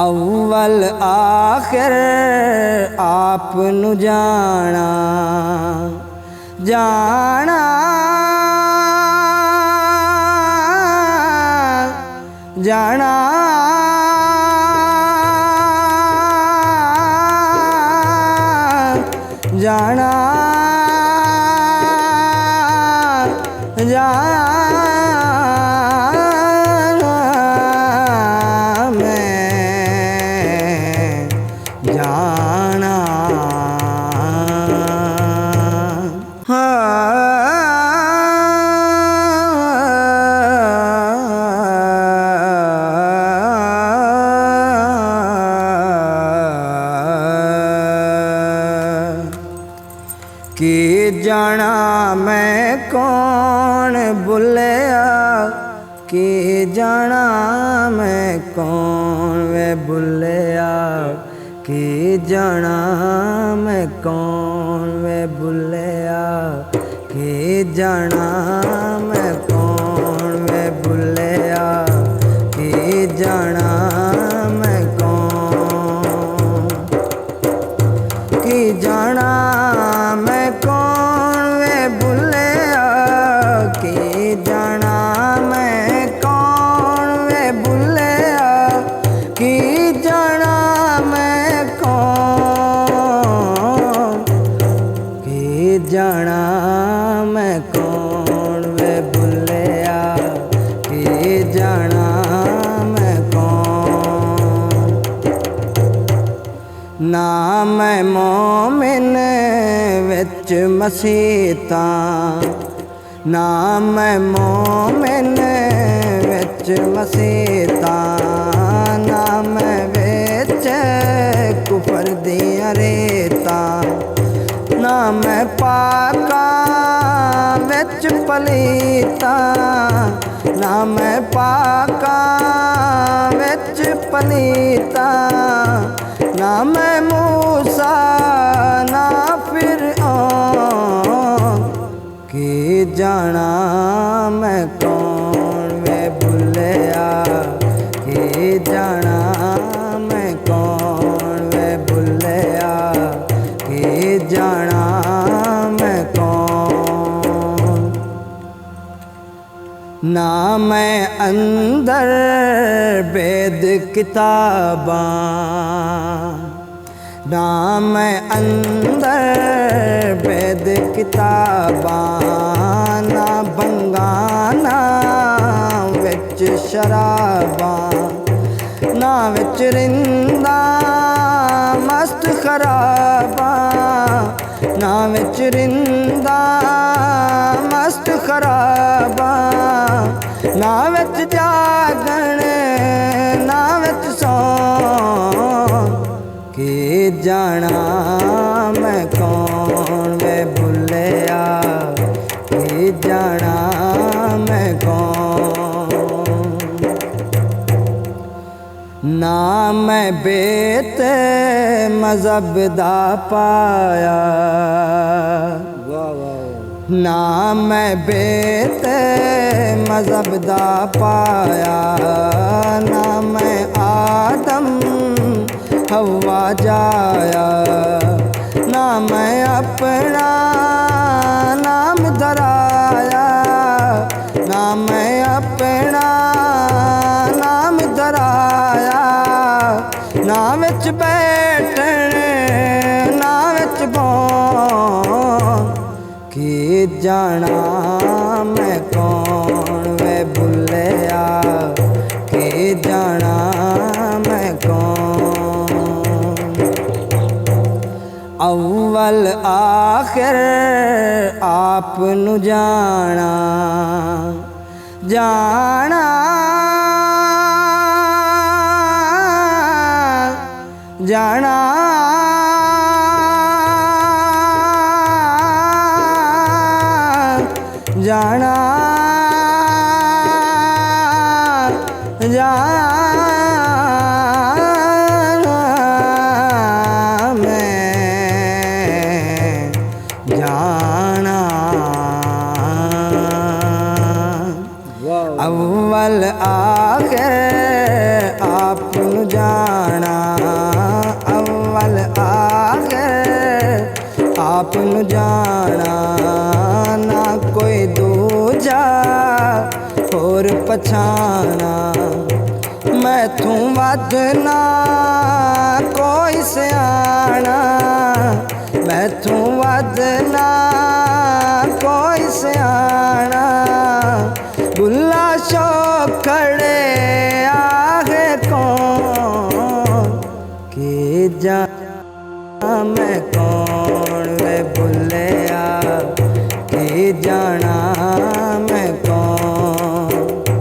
अव्वल आखिर आप नु जाना जाना जाना जाना जाना मैं जाना कि जाना मैं कौन बुलिया कि जाना मैं कौन वे बुलिया कि जाना मैं कौन वे बुलिया कि जाना मैं कौन वे बुलिया कि जाना मैं कौन कि जाना मैं कौन वे बुलिया कि जाना मैं कौन वे बुलिया कि जाना मैं कौन कि जाना मैं कौन वे बुलिया कि जाना मैं कौन ना मैं मोमिन विच मसीता ना मैं मोमिन विच मसीता ना मैं विच कुफर दियां रेता ना मैं पाका विच पलीता ना मैं पाका विच पलीता ना मैं मूसा ना फिरऔन कि जाना मैं कौन वे बुलिया कि जाना मैं कौन वे बुलिया कि जाना मैं कौन ना मैं अंदर वेद किताबां ना मैं अंदर वेद किताबां ना बंगाना विच शराबां ना विच रिंदा मस्त खराबां ना विच रिंदा मस्त खराबां ना विच जागण ना विच सौं कि जाना मैं कौन वे बुलिया कि जाना मैं कौन ना मैं बेत मज़हब दा पाया ना मैं बेत मज़हब दा पाया ना मैं आदम हवा जाया ना मैं अपना नाम धराया ना मैं अपना नाम धराया ना विच बैठन ना विच बौन कि जाना मैं कौन वे बुलिया कि जाना मैं कौन अव्वल आखिर आप नु जाना जाना जाना जाना जाना मैं जाना अव्वल आखिर आप जाना अव्वल आखिर आप नू जाना ना कोई दूजा होर पछाना मैथों वध ना कोई सियाना मैथों वध ना कोई सियाना बुला शौक खड़े आगे कौन के जा